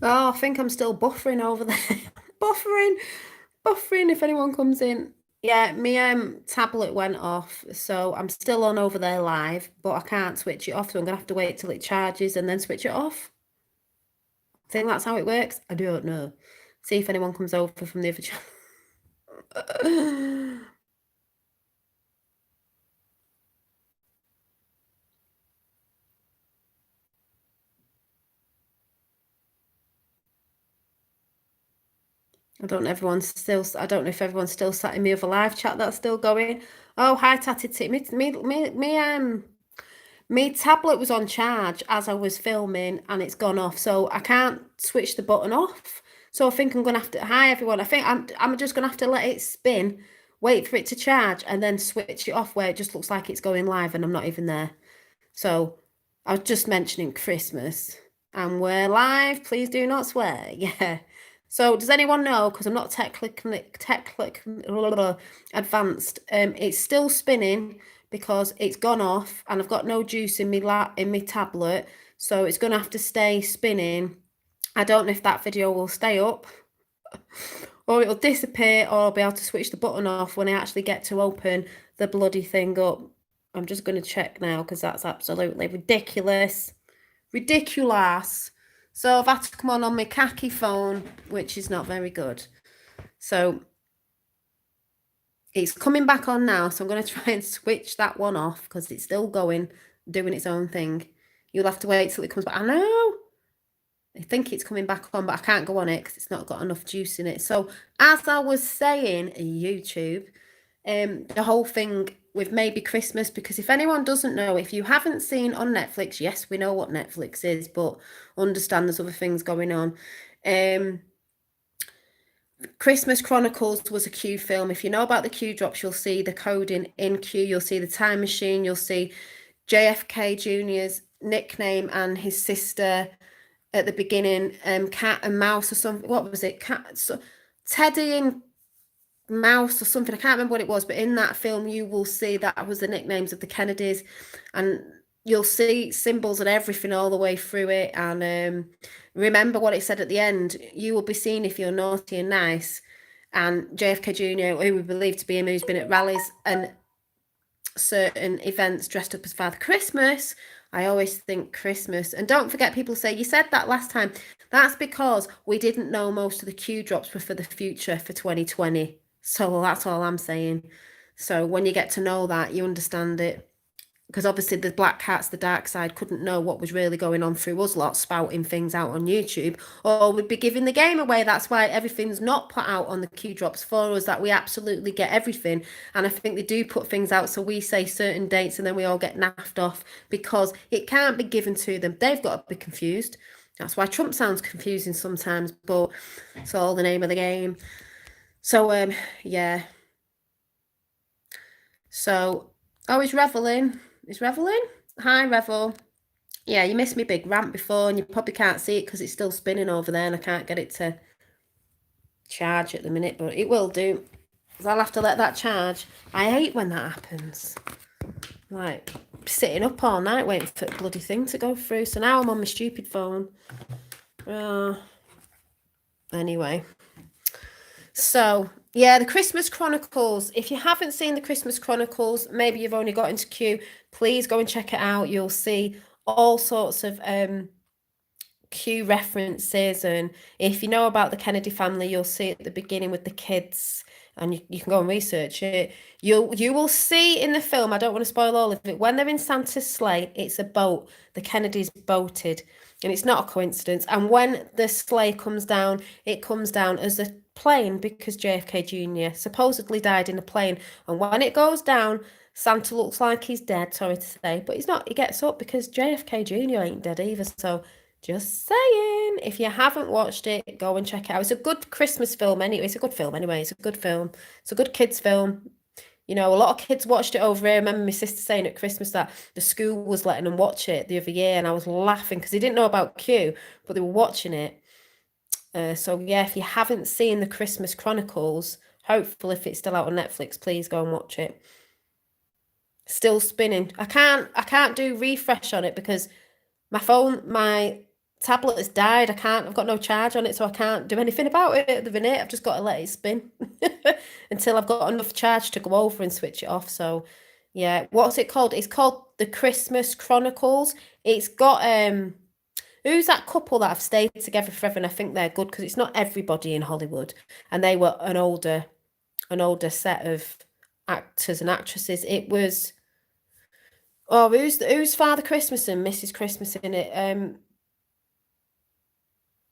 Oh, I think I'm still buffering over there. Buffering, buffering if anyone comes in. Yeah, my tablet went off, so I'm still on over there live, but I can't switch it off, so I'm gonna have to wait till it charges and then switch it off. I think that's how it works. I don't know. See if anyone comes over from the other channel. I don't know if everyone's still sat in the other live chat that's still going. Oh, hi, Tatty T. Me tablet was on charge as I was filming and it's gone off, so I can't switch the button off. So I think I'm gonna have to. Hi everyone. I think I'm just gonna have to let it spin, wait for it to charge, and then switch it off where it just looks like it's going live and I'm not even there. So I was just mentioning Christmas and we're live. Please do not swear. Yeah. So does anyone know? Because I'm not technically advanced. It's still spinning because it's gone off and I've got no juice in my tablet, so it's gonna have to stay spinning. I don't know if that video will stay up or it'll disappear or I'll be able to switch the button off when I actually get to open the bloody thing up. I'm just going to check now because that's absolutely ridiculous. Ridiculous. So I've had to come on my khaki phone, which is not very good. So it's coming back on now. So I'm going to try and switch that one off because it's still going, doing its own thing. You'll have to wait till it comes back. I know. I think it's coming back on, but I can't go on it because it's not got enough juice in it. So as I was saying, YouTube, the whole thing with maybe Christmas, because if anyone doesn't know, if you haven't seen on Netflix, yes, we know what Netflix is, but understand there's other things going on. Christmas Chronicles was a Q film. If you know about the Q drops, you'll see the coding in Q, you'll see the time machine, you'll see JFK Jr.'s nickname and his sister at the beginning, cat and mouse or something. What was it? Teddy and mouse or something. I can't remember what it was, but in that film, you will see that was the nicknames of the Kennedys, and you'll see symbols and everything all the way through it. And remember what it said at the end: "You will be seen if you're naughty and nice." And JFK Jr., who we believe to be him, who's been at rallies and certain events dressed up as Father Christmas. I always think Christmas. And don't forget, people say, you said that last time. That's because we didn't know most of the Q drops were for the future for 2020. So that's all I'm saying. So when you get to know that, you understand it, because obviously the black cats, the dark side, couldn't know what was really going on through us lot spouting things out on YouTube, or we'd be giving the game away. That's why everything's not put out on the Q drops for us, that we absolutely get everything. And I think they do put things out so we say certain dates and then we all get naffed off because it can't be given to them. They've got to be confused. That's why Trump sounds confusing sometimes, but it's all the name of the game. So yeah. So oh, he's reveling. He's reveling. Hi, Revel. Yeah, you missed me big rant before, and you probably can't see it because it's still spinning over there, and I can't get it to charge at the minute, but it will do. So I'll have to let that charge. I hate when that happens. Like sitting up all night waiting for the bloody thing to go through. So now I'm on my stupid phone. Anyway. So yeah, the Christmas Chronicles. If you haven't seen the Christmas Chronicles, maybe you've only got into Q, please go and check it out. You'll see all sorts of Q references, and if you know about the Kennedy family, you'll see at the beginning with the kids, and you can go and research it. You will see in the film, I don't want to spoil all of it, when they're in Santa's sleigh, it's a boat. The Kennedys boated, and it's not a coincidence. And when the sleigh comes down, it comes down as a plane because JFK Jr. supposedly died in a plane. And when it goes down, Santa looks like he's dead, sorry to say, but he's not. He gets up because JFK Jr. ain't dead either. So just saying, if you haven't watched it, go and check it out. It's a good Christmas film anyway. It's a good film anyway. It's a good film. It's a good kids film. You know, a lot of kids watched it over here. I remember my sister saying at Christmas that the school was letting them watch it the other year, and I was laughing because they didn't know about Q, but they were watching it. So yeah, if you haven't seen the Christmas Chronicles, hopefully if it's still out on Netflix, please go and watch it. Still spinning. I can't do refresh on it because my tablet has died. I've got no charge on it, so I can't do anything about it at the minute. I've just got to let it spin until I've got enough charge to go over and switch it off. So yeah, what's it called? It's called The Christmas Chronicles. It's got who's that couple that have stayed together forever, and I think they're good because it's not everybody in Hollywood, and they were an older set of actors and actresses. It was who's Father Christmas and Mrs. Christmas in it?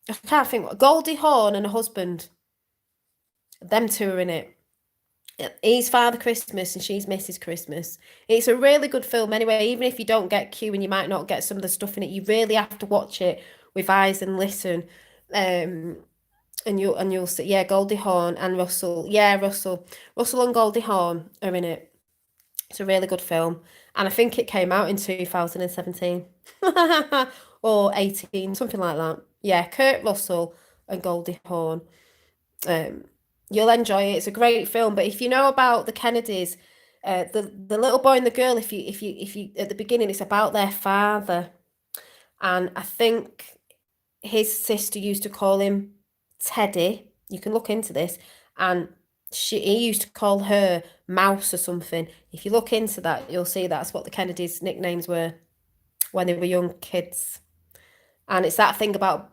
I can't think. Goldie Hawn and her husband. Them two are in it. He's Father Christmas and she's Mrs. Christmas. It's a really good film anyway, even if you don't get Q and you might not get some of the stuff in it, you really have to watch it with eyes and listen. And you'll see, yeah, Goldie Hawn and Russell. Yeah, Russell and Goldie Hawn are in it. It's a really good film. And I think it came out in 2017 or 18, something like that. Yeah, Kurt Russell and Goldie Hawn. You'll enjoy it. It's a great film. But if you know about the Kennedys, the little boy and the girl, if you at the beginning, it's about their father, and I think his sister used to call him Teddy. You can look into this, and he used to call her Mouse or something. If you look into that, you'll see that's what the Kennedys' nicknames were when they were young kids. And it's that thing about,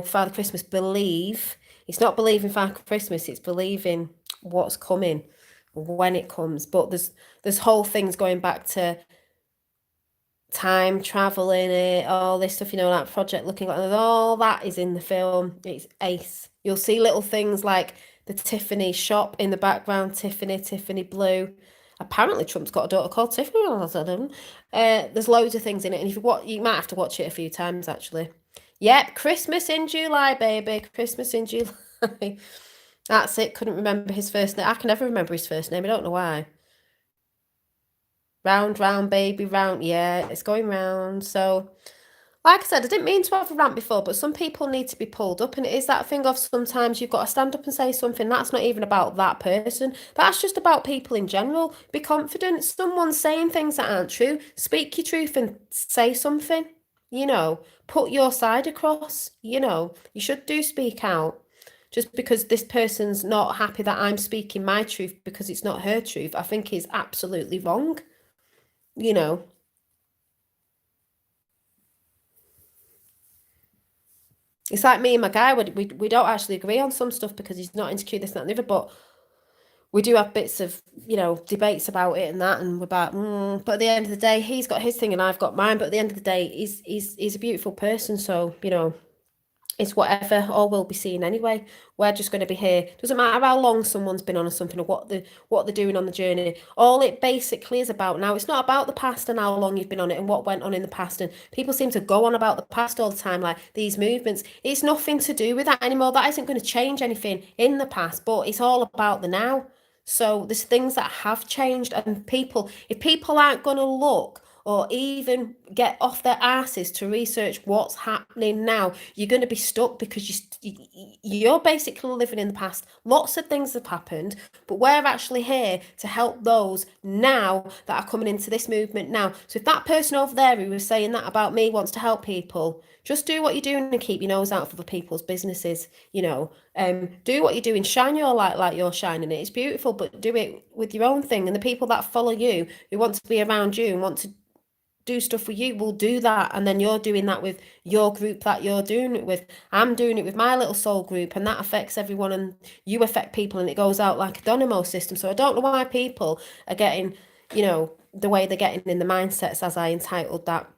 Father Christmas, believe. It's not believing Father Christmas, it's believing what's coming when it comes. But there's whole things going back to time travel in it, all this stuff, that project looking like all that is in the film. It's ace. You'll see little things like the Tiffany shop in the background, Tiffany Blue. Apparently Trump's got a daughter called Tiffany all of a sudden. There's loads of things in it, and if you might have to watch it a few times actually. Yep, Christmas in July, baby. Christmas in July. That's it. Couldn't remember his first name. I can never remember his first name. I don't know why. Round, round, baby, round. Yeah, it's going round. So, like I said, I didn't mean to have a rant before, but some people need to be pulled up. And it is that thing of sometimes you've got to stand up and say something. That's not even about that person. That's just about people in general. Be confident. Someone's saying things that aren't true. Speak your truth and say something. Put your side across. You should speak out. Just because this person's not happy that I'm speaking my truth because it's not her truth, I think is absolutely wrong. It's like me and my guy, we don't actually agree on some stuff because he's not into Q, this, that, and the other, but we do have bits of, debates about it and that, and we're about, but at the end of the day, he's got his thing and I've got mine, but at the end of the day, he's a beautiful person, so, it's whatever, all we'll be seeing anyway. We're just going to be here. Doesn't matter how long someone's been on or something, or what they're doing on the journey. All it basically is about now, it's not about the past and how long you've been on it and what went on in the past. And people seem to go on about the past all the time, like these movements. It's nothing to do with that anymore. That isn't going to change anything in the past, but it's all about the now. So there's things that have changed, and if people aren't going to look or even get off their asses to research what's happening now, you're going to be stuck because you're basically living in the past. Lots of things have happened, but we're actually here to help those now that are coming into this movement now. So if that person over there who was saying that about me wants to help people, just do what you're doing and keep your nose out for other people's businesses. Do what you're doing, shine your light like you're shining it. It's beautiful, but do it with your own thing. And the people that follow you, who want to be around you and want to do stuff with you, will do that, and then you're doing that with your group that you're doing it with. I'm doing it with my little soul group, and that affects everyone, and you affect people, and it goes out like a domino system. So I don't know why people are getting, the way they're getting in the mindsets, as I entitled that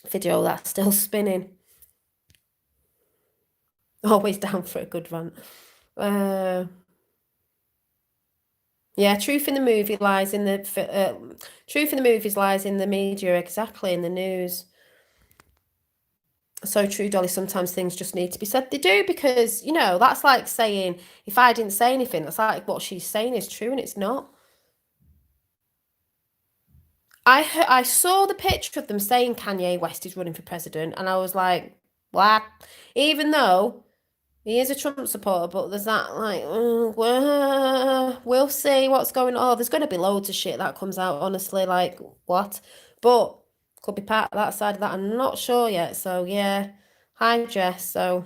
video that's still spinning. Always down for a good rant. Yeah, truth in the movie lies in the truth in the movies lies in the media, exactly, in the news. So true, Dolly. Sometimes things just need to be said. They do, because that's like saying, if I didn't say anything, that's like what she's saying is true, and it's not. I saw the picture of them saying Kanye West is running for president, and I was like, what? Even though he is a Trump supporter, but there's that like, we'll see what's going on. Oh, there's going to be loads of shit that comes out, honestly, like, what? But could be part of that side of that. I'm not sure yet. So, yeah, Hi, Jess. So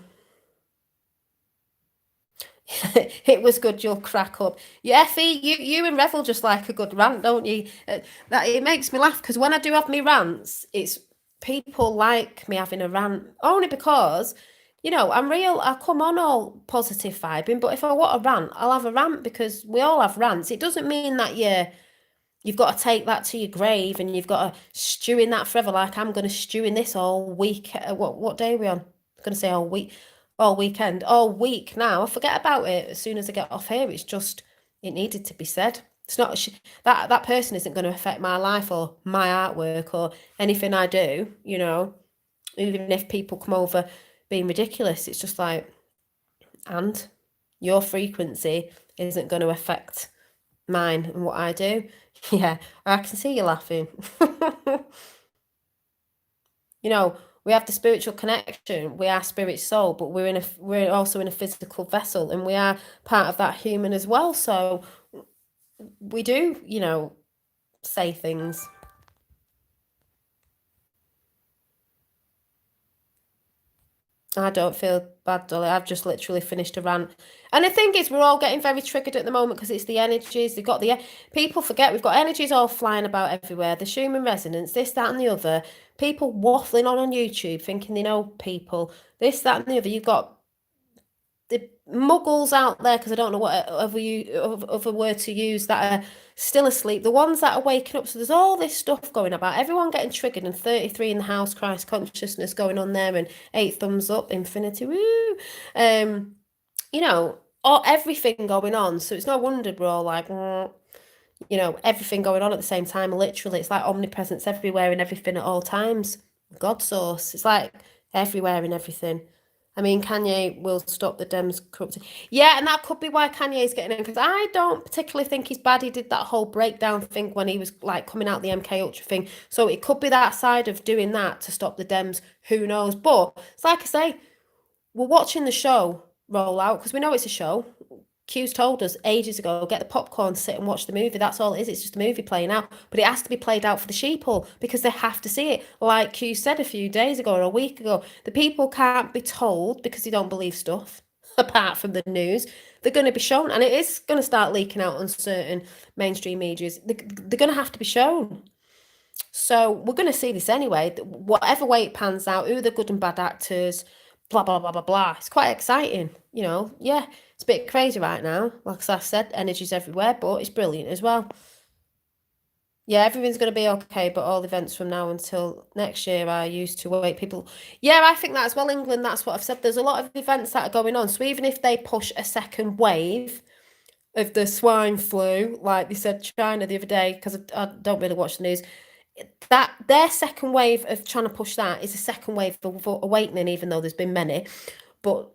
it was good. You'll crack up. Yeah, Effie, you and Revel just like a good rant, don't you? That it makes me laugh because when I do have me rants, it's people like me having a rant only because, I'm real. I come on all positive vibing, but if I want a rant, I'll have a rant because we all have rants. It doesn't mean that you've got to take that to your grave and you've got to stew in that forever. Like I'm going to stew in this all week. What day are we on? I'm going to say all week, all weekend, all week now. I forget about it as soon as I get off here. It's just it needed to be said. It's not that person isn't going to affect my life or my artwork or anything I do. Even if people come over being ridiculous, it's just like, and your frequency isn't going to affect mine and what I do. Yeah, I can see you laughing. We have the spiritual connection. We are spirit soul, but we're also in a physical vessel, and we are part of that human as well. So we do, say things. I don't feel bad, Dolly. I've just literally finished a rant. And the thing is, we're all getting very triggered at the moment because it's the energies. They've got people forget we've got energies all flying about everywhere. The Schumann resonance, this, that, and the other. People waffling on YouTube thinking they know people. This, that, and the other. You've got the muggles out there, because I don't know what other word to use, that are still asleep. The ones that are waking up. So there's all this stuff going about. Everyone getting triggered, and 33 in the house, Christ consciousness going on there, and 8 thumbs up, infinity, woo. Or everything going on. So it's no wonder we're all like, everything going on at the same time. Literally, it's like omnipresence everywhere and everything at all times. God source. It's like everywhere and everything. I mean, Kanye will stop the Dems corrupting. Yeah, and that could be why Kanye's getting in, because I don't particularly think he's bad. He did that whole breakdown thing when he was like coming out the MK Ultra thing. So it could be that side of doing that to stop the Dems. Who knows? But it's like I say, we're watching the show roll out because we know it's a show. Q's told us ages ago, get the popcorn, sit and watch the movie. That's all it is. It's just a movie playing out. But it has to be played out for the sheeple because they have to see it. Like Q said a few days ago or a week ago, the people can't be told because they don't believe stuff, apart from the news. They're going to be shown, and it is going to start leaking out on certain mainstream medias. They're going to have to be shown. So we're going to see this anyway. Whatever way it pans out, who are the good and bad actors, blah, blah, blah, blah, blah. It's quite exciting, Yeah, it's a bit crazy right now. Like I said, energy's everywhere, but it's brilliant as well. Yeah, everything's going to be okay, but all events from now until next year are used to wait people. Yeah, I think that as well, England, that's what I've said. There's a lot of events that are going on. So even if they push a second wave of the swine flu, like they said China the other day, because I don't really watch the news, that their second wave of trying to push that is a second wave of awakening, even though there's been many. But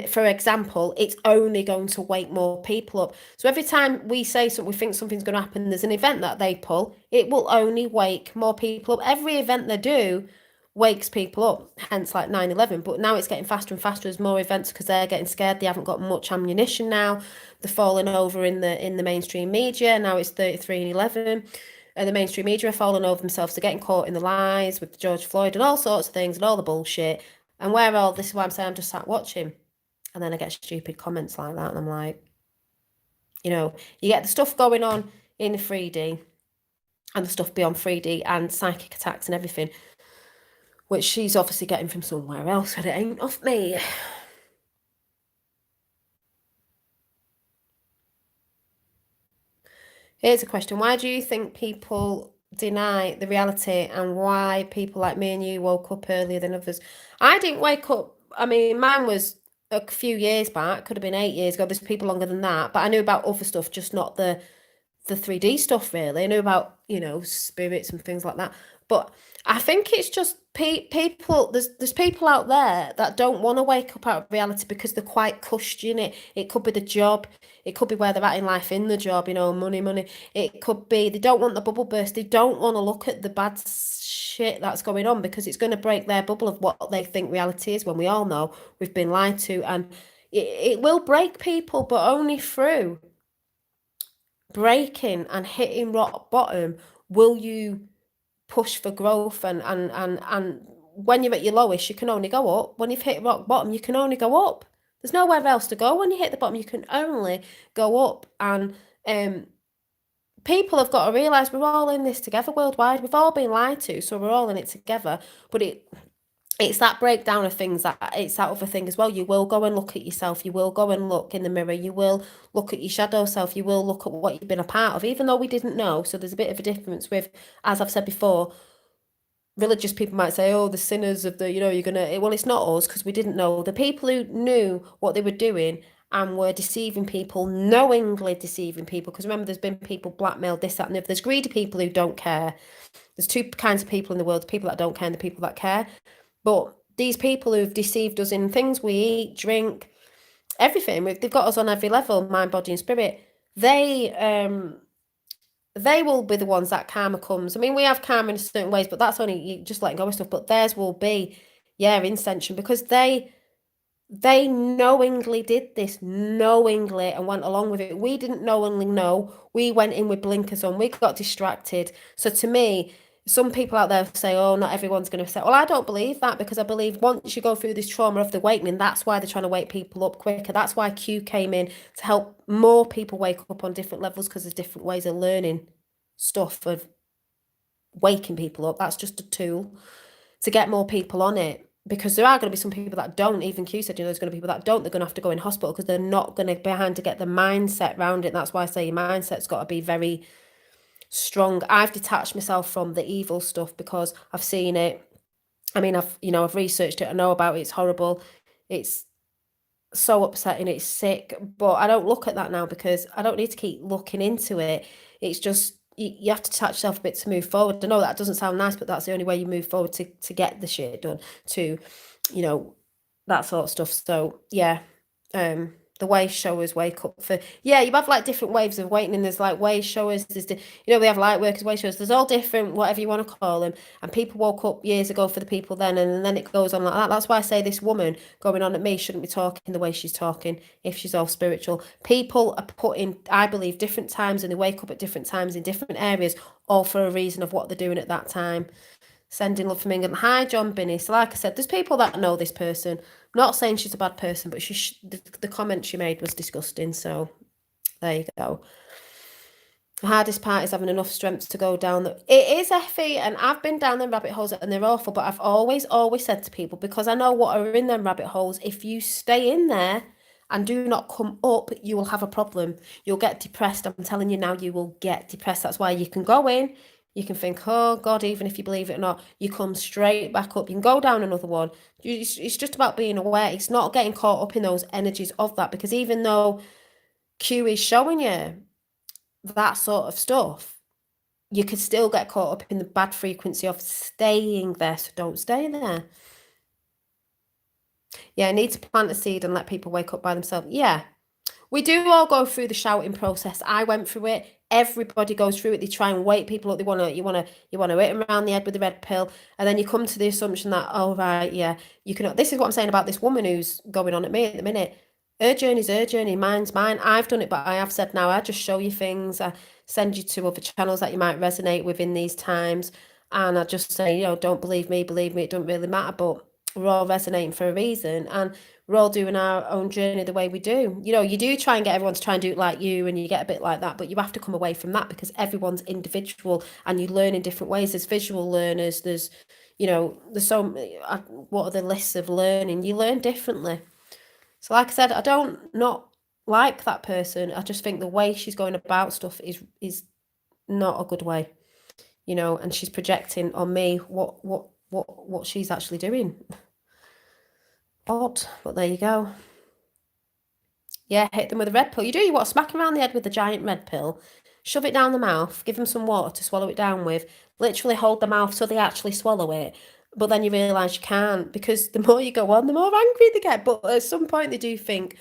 for example, it's only going to wake more people up. So every time we say something, we think something's going to happen, there's an event that they pull, it will only wake more people up. Every event they do wakes people up, hence like 9/11. But now it's getting faster and faster as more events, because they're getting scared. They haven't got much ammunition now. They're falling over in the mainstream media. Now it's 33 and 11. And the mainstream media are falling over themselves. They're getting caught in the lies with George Floyd and all sorts of things and all the bullshit. And this is why I'm saying I'm just sat watching. And then I get stupid comments like that. And I'm like, you get the stuff going on in the 3D and the stuff beyond 3D and psychic attacks and everything, which she's obviously getting from somewhere else, and it ain't off me. Here's a question. Why do you think people deny the reality, and why people like me and you woke up earlier than others? I didn't wake up. I mean, mine was a few years back, could have been 8 years ago. There's people longer than that, but I knew about other stuff, just not the 3D stuff really. I knew about, spirits and things like that. But I think it's just people, there's people out there that don't want to wake up out of reality because they're quite cushed in it. It could be the job, it could be where they're at in life in the job, money. It could be they don't want the bubble burst. They don't want to look at the bad shit that's going on because it's going to break their bubble of what they think reality is, when we all know we've been lied to. And it will break people, but only through breaking and hitting rock bottom will you push for growth and when you're at your lowest, you can only go up. When you've hit rock bottom, you can only go up. There's nowhere else to go. When you hit the bottom, you can only go up. And people have got to realise we're all in this together worldwide. We've all been lied to, so we're all in it together. But it's that breakdown of things, that it's that other thing as well. You will go and look at yourself. You will go and look in the mirror. You will look at your shadow self. You will look at what you've been a part of, even though we didn't know. So there's a bit of a difference with, as I've said before, religious people might say, oh, the sinners of the, you're going to, well, it's not us because we didn't know. The people who knew what they were doing and were deceiving people, knowingly deceiving people, because remember, there's been people blackmailed, this, that, and the other. There's greedy people who don't care. There's two kinds of people in the world, the people that don't care and the people that care. But these people who've deceived us in things we eat, drink, everything, they've got us on every level, mind, body, and spirit. They will be the ones that karma comes. I mean, we have karma in certain ways, but that's only just letting go of stuff. But theirs will be, incension, because they knowingly did this, knowingly, and went along with it. We didn't knowingly know. We went in with blinkers on. We got distracted. So to me, some people out there say, oh, not everyone's going to say, well, I don't believe that, because I believe once you go through this trauma of the awakening, that's why they're trying to wake people up quicker. That's why Q came in, to help more people wake up on different levels, because there's different ways of learning stuff, of waking people up. That's just a tool to get more people on it, because there are going to be some people that don't. Even Q said, there's going to be people that don't. They're going to have to go in hospital because they're not going to be behind to get the mindset around it. And that's why I say your mindset's got to be very strong. I've detached myself from the evil stuff because I've seen it. I mean, I've researched it. I know about it. It's horrible. It's so upsetting. It's sick. But I don't look at that now because I don't need to keep looking into it. It's just, you have to detach yourself a bit to move forward. I know that doesn't sound nice, but that's the only way you move forward to get the shit done, to, that sort of stuff. So yeah, the way showers wake up for, you have like different waves of awakening. There's like way showers, there's we have light workers, way showers, there's all different, whatever you want to call them. And people woke up years ago for the people then, and then it goes on like that. That's why I say this woman going on at me shouldn't be talking the way she's talking if she's all spiritual. People are put in, I believe, different times, and they wake up at different times in different areas, all for a reason of what they're doing at that time. Sending love from England. Hi, John Binney. So like I said, there's people that know this person. I'm not saying she's a bad person, but the comment she made was disgusting. So there you go. The hardest part is having enough strength to go down. It is, Effie, and I've been down them rabbit holes and they're awful, but I've always said to people, because I know what are in them rabbit holes, if you stay in there and do not come up, you will have a problem. You'll get depressed. I'm telling you now, you will get depressed. That's why you can go in, you can think, oh God, even if you believe it or not, you come straight back up. You can go down another one. It's just about being aware. It's not getting caught up in those energies of that, because even though Q is showing you that sort of stuff, you could still get caught up in the bad frequency of staying there. So don't stay there. Yeah, I need to plant a seed and let people wake up by themselves. Yeah, we do all go through the shouting process. I went through it. Everybody goes through it. They try and wake people up. You want to hit them around the head with the red pill, and then you come to the assumption that, oh right, yeah, you can. This is what I'm saying about this woman who's going on at me at the minute. Her journey's her journey, mine's mine. I've done it, but I have said now, I just show you things. I send you to other channels that you might resonate with in these times, and I just say, don't believe me, it doesn't really matter, but we're all resonating for a reason, and we're all doing our own journey the way we do. You do try and get everyone to try and do it like you, and you get a bit like that, but you have to come away from that because everyone's individual and you learn in different ways. There's visual learners, there's so what are the lists of learning? You learn differently. So like I said, I don't not like that person. I just think the way she's going about stuff is not a good way, and she's projecting on me what she's actually doing. Odd, but there you go. Yeah, hit them with a red pill. You want to smack them around the head with the giant red pill, shove it down the mouth, give them some water to swallow it down with, literally hold the mouth so they actually swallow it. But then you realise you can't, because the more you go on, the more angry they get. But at some point they do think,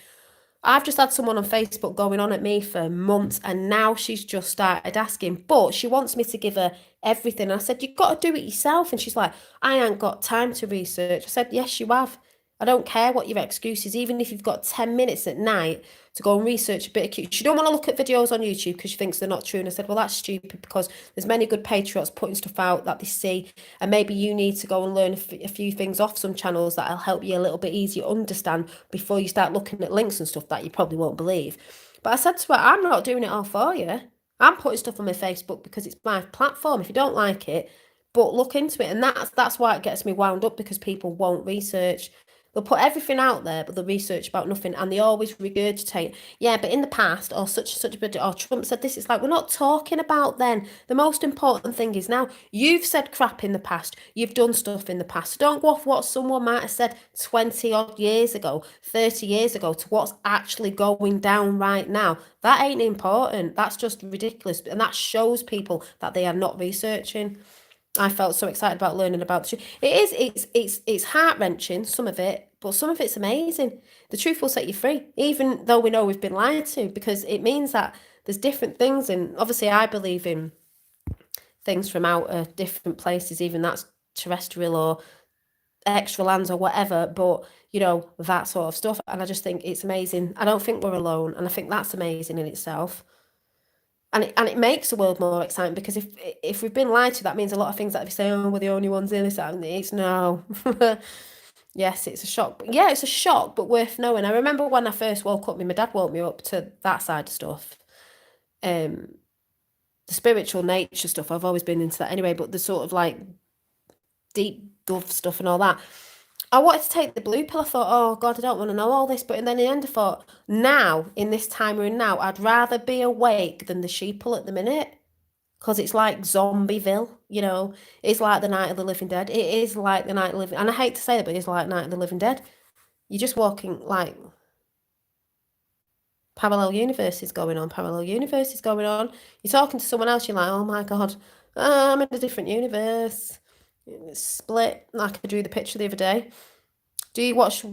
I've just had someone on Facebook going on at me for months, and now she's just started asking, but she wants me to give her everything. I said, you've got to do it yourself. And she's like, I ain't got time to research. I said, yes, you have. I don't care what your excuse is, even if you've got 10 minutes at night to go and research a bit of Q. She don't want to look at videos on YouTube because she thinks they're not true. And I said, well, that's stupid because there's many good patriots putting stuff out that they see. And maybe you need to go and learn a few things off some channels that'll help you a little bit easier understand before you start looking at links and stuff that you probably won't believe. But I said to her, I'm not doing it all for you. I'm putting stuff on my Facebook because it's my platform. If you don't like it, but look into it. And that's why it gets me wound up, because people won't research. They'll put everything out there, but they'll research about nothing, and they always regurgitate, yeah, but in the past, or such a bit, or Trump said this. It's like, we're not talking about then. The most important thing is now. You've said crap in the past. You've done stuff in the past. Don't go off what someone might have said 20 odd years ago, 30 years ago, to what's actually going down right now. That ain't important. That's just ridiculous. And that shows people that they are not researching. I felt so excited about learning about the truth. It's heart-wrenching, some of it, but some of it's amazing. The truth will set you free, even though we know we've been lied to, because it means that there's different things. And obviously I believe in things from outer different places, even that's terrestrial or extra lands or whatever, but you know, that sort of stuff. And I just think it's amazing. I don't think we're alone, and I think that's amazing in itself. And it makes the world more exciting, because if we've been lied to, that means a lot of things that we say, oh, we're the only ones in this, and it's no. Yes, it's a shock. But yeah, it's a shock, but worth knowing. I remember when I first woke up, my dad woke me up to that side of stuff. The spiritual nature stuff, I've always been into that anyway, but the sort of like deep gulf stuff and all that. I wanted to take the blue pill. I thought, oh God, I don't want to know all this. But then in the end, I thought, now, in this time we're in now, I'd rather be awake than the sheeple at the minute. Because it's like Zombieville, you know. It's like the Night of the Living Dead. It is like the Night of the Living... And I hate to say that, but it's like Night of the Living Dead. You're just walking, like... Parallel universes going on. Parallel universes going on. You're talking to someone else, you're like, oh my God, I'm in a different universe. It's split, like I drew the picture the other day. Do you watch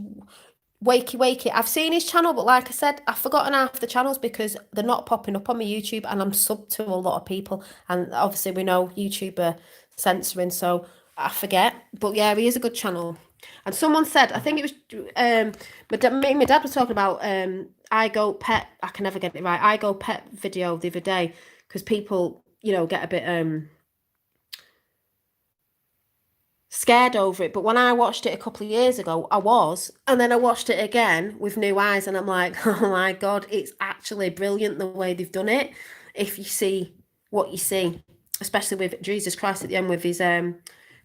Wakey Wakey? I've seen his channel, but like I said, I've forgotten half the channels because they're not popping up on my YouTube, and I'm subbed to a lot of people. And obviously we know YouTube are censoring, so I forget. But yeah, he is a good channel. And someone said, I think it was my dad was talking about I Go Pet. I can never get it right. I Go Pet video the other day, because people, you know, get a bit scared over it. But when I watched it a couple of years ago, I was, and then I watched it again with new eyes, and I'm like, oh my God, it's actually brilliant the way they've done it. If you see what you see, especially with Jesus Christ at the end with his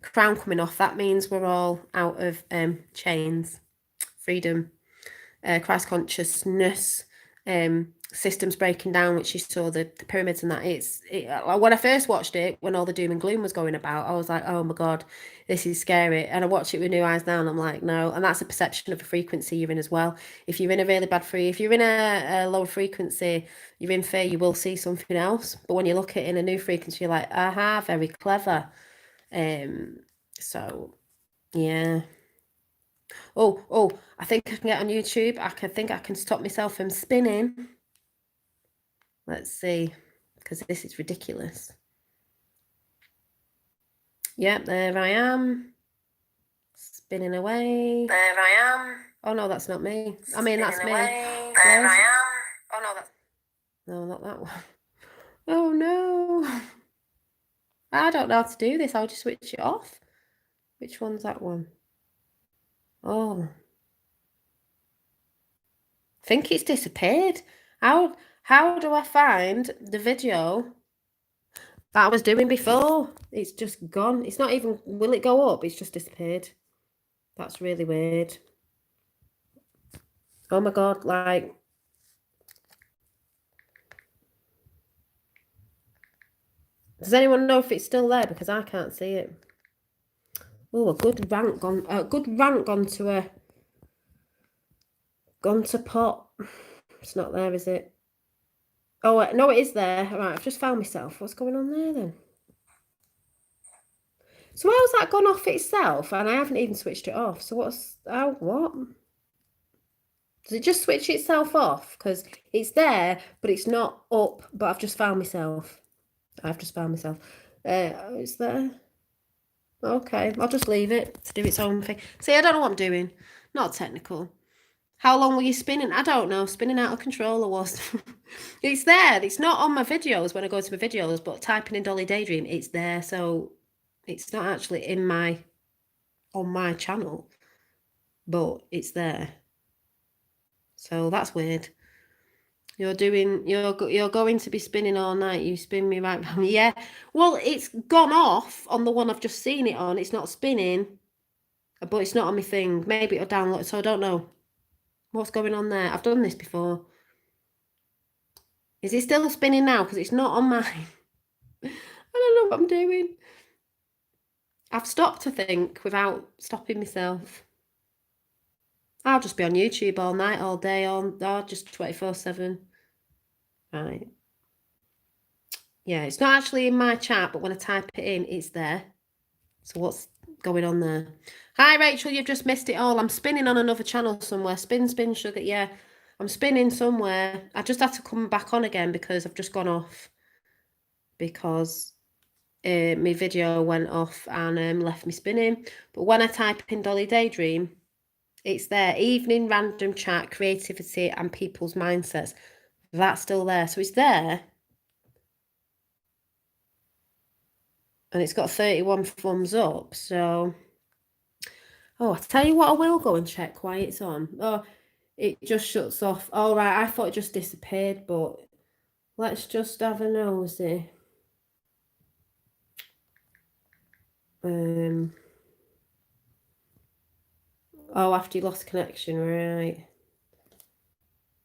crown coming off, that means we're all out of chains, freedom, Christ consciousness, systems breaking down, which you saw the pyramids and that. When I first watched it, when all the doom and gloom was going about, I was like, oh my God, this is scary. And I watch it with new eyes now, and I'm like, no. And that's a perception of a frequency you're in as well. If you're in a really bad if you're in a lower frequency, you're in fear, you will see something else. But when you look at it in a new frequency, you're like, aha, very clever. So yeah. Oh, I think I can get on YouTube. I think I can stop myself from spinning. Let's see, because this is ridiculous. Yep, there I am. Spinning away. There I am. Oh no, that's not me. I mean, that's me. There I am. Oh no, that's... No, not that one. Oh no. I don't know how to do this. I'll just switch it off. Which one's that one? Oh. I think it's disappeared. How do I find the video that I was doing before? It's just gone. It's not even... Will it go up? It's just disappeared. That's really weird. Oh my God, like... Does anyone know if it's still there? Because I can't see it. Oh, a good rant gone. Gone to pot. It's not there, is it? Oh no, it is there. Right, I've just found myself. What's going on there then? So how's that gone off itself? And I haven't even switched it off. So what? Does it just switch itself off? Because it's there, but it's not up. But I've just found myself. It's there. Okay, I'll just leave it to do its own thing. See, I don't know what I'm doing. Not technical. How long were you spinning? I don't know. Spinning out of control I was. It's there. It's not on my videos when I go to my videos, but typing in Dolly Daydream, it's there. So it's not actually on my channel, but it's there. So that's weird. You're going to be spinning all night. You spin me right round. Yeah. Well, it's gone off on the one I've just seen it on. It's not spinning, but it's not on my thing. Maybe it'll download. So I don't know what's going on there. I've done this before. Is it still spinning now? Because it's not on mine. I don't know what I'm doing. I've stopped, I think, without stopping myself. I'll just be on YouTube all night, all day, just 24/7. Right. Yeah, it's not actually in my chat, but when I type it in, it's there. So what's going on there? Hi, Rachel, you've just missed it all. I'm spinning on another channel somewhere. Spin, spin, sugar. Yeah, I'm spinning somewhere. I just had to come back on again because I've just gone off. Because my video went off and left me spinning. But when I type in Dolly Daydream, it's there. Evening, random chat, creativity, and people's mindsets. That's still there. So it's there. And it's got 31 thumbs up. So, oh, I'll tell you what, I will go and check why it's on. Oh, it just shuts off. All right, I thought it just disappeared, but let's just have a nosy. Oh, after you lost connection, right.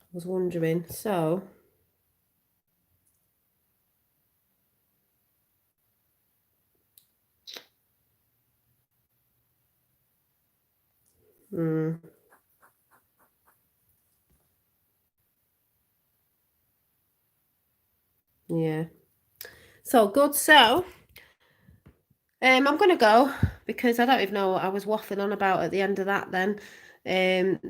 I was wondering. So, yeah. So good. So, I'm going to go because I don't even know what I was waffling on about at the end of that then.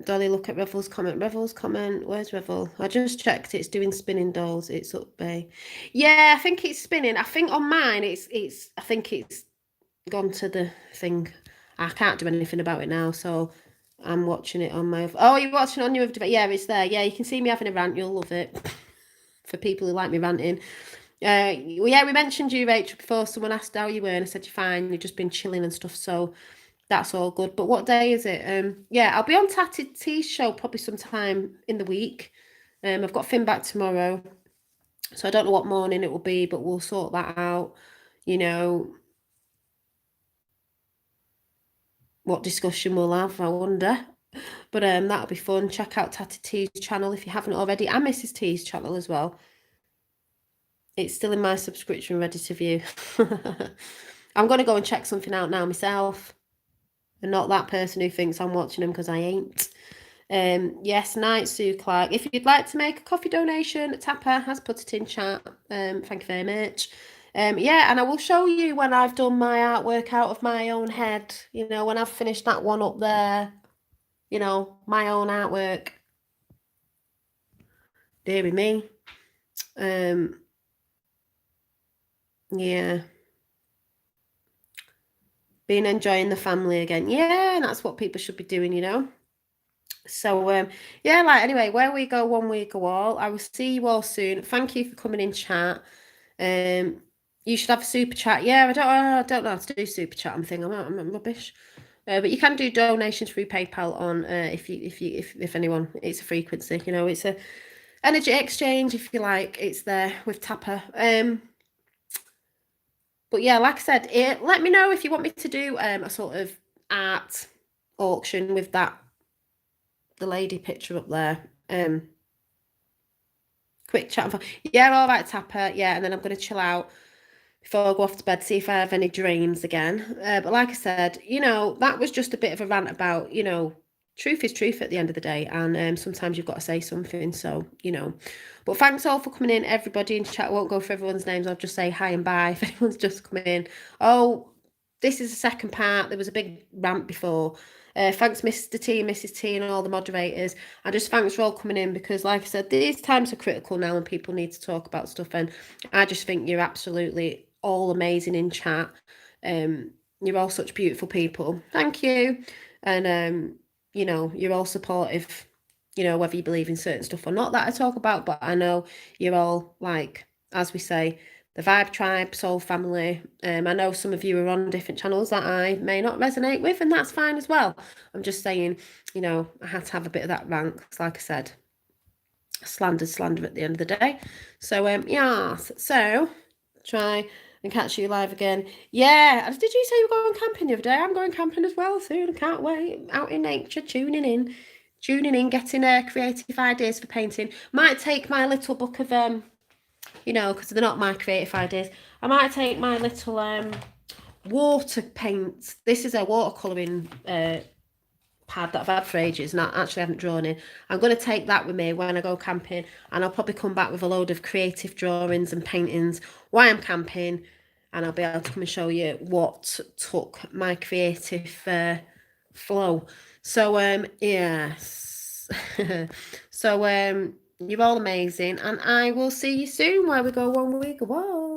Dolly, look at Revel's comment. Revel's comment. Where's Revel? I just checked. It's doing spinning dolls. It's up bay. Yeah, I think it's spinning. I think on mine, I think it's gone to the thing. I can't do anything about it now, so I'm watching it on my. Oh, you're watching on your device? Yeah, it's there. Yeah, you can see me having a rant. You'll love it. For people who like me ranting. Yeah, we mentioned you, Rachel, before. Someone asked how you were, and I said you're fine. You've just been chilling and stuff, so that's all good. But what day is it? Yeah, I'll be on Tatty T's show probably sometime in the week. I've got Finn back tomorrow, so I don't know what morning it will be, but we'll sort that out. You know, what discussion we'll have, I wonder. But that'll be fun. Check out Tatty T's channel if you haven't already, and Mrs. T's channel as well. It's still in my subscription, ready to view. I'm going to go and check something out now myself. And not that person who thinks I'm watching them because I ain't. Yes, night, Sue Clark. If you'd like to make a coffee donation, Tapper has put it in chat. Thank you very much. Yeah, and I will show you when I've done my artwork out of my own head. You know, when I've finished that one up there. You know, my own artwork. Deary me. Yeah. Been enjoying the family again. Yeah, and that's what people should be doing, you know. So yeah, like anyway, where we go one we go all. I will see you all soon. Thank you for coming in chat. You should have a super chat. Yeah, I don't know how to do super chat. I'm rubbish. But you can do donations through PayPal on if anyone. It's a frequency, you know. It's a energy exchange if you like. It's there with Tapper. But yeah, like I said, let me know if you want me to do a sort of art auction with the lady picture up there. Quick chat. Yeah, all right, Tapper. Yeah, and then I'm going to chill out before I go off to bed, see if I have any dreams again. But like I said, you know, that was just a bit of a rant about, you know, truth is truth at the end of the day. And sometimes you've got to say something. So, you know. But thanks all for coming in, everybody in chat. I won't go for everyone's names. I'll just say hi and bye if anyone's just come in. Oh, this is the second part. There was a big rant before. Thanks, Mr. T, Mrs. T, and all the moderators. And just thanks for all coming in because, like I said, these times are critical now and people need to talk about stuff. And I just think you're absolutely all amazing in chat. You're all such beautiful people. Thank you. And you know, you're all supportive, you know, whether you believe in certain stuff or not that I talk about, but I know you're all like, as we say, the Vibe Tribe, Soul Family. I know some of you are on different channels that I may not resonate with, and that's fine as well. I'm just saying, you know, I had to have a bit of that rant, 'cause like I said, slander at the end of the day. So yeah, so try and catch you live again. Yeah, did you say you were going camping the other day? I'm going camping as well soon. I can't wait. Out in nature, tuning in, getting creative ideas for painting. Might take my little book of you know, because they're not my creative ideas. I might take my little water paints. This is a watercolouring pad that I've had for ages and I actually haven't drawn in. I'm going to take that with me when I go camping, and I'll probably come back with a load of creative drawings and paintings while I'm camping, and I'll be able to come and show you what took my creative flow. So yes. So you're all amazing, and I will see you soon where we go 1 week. Whoa.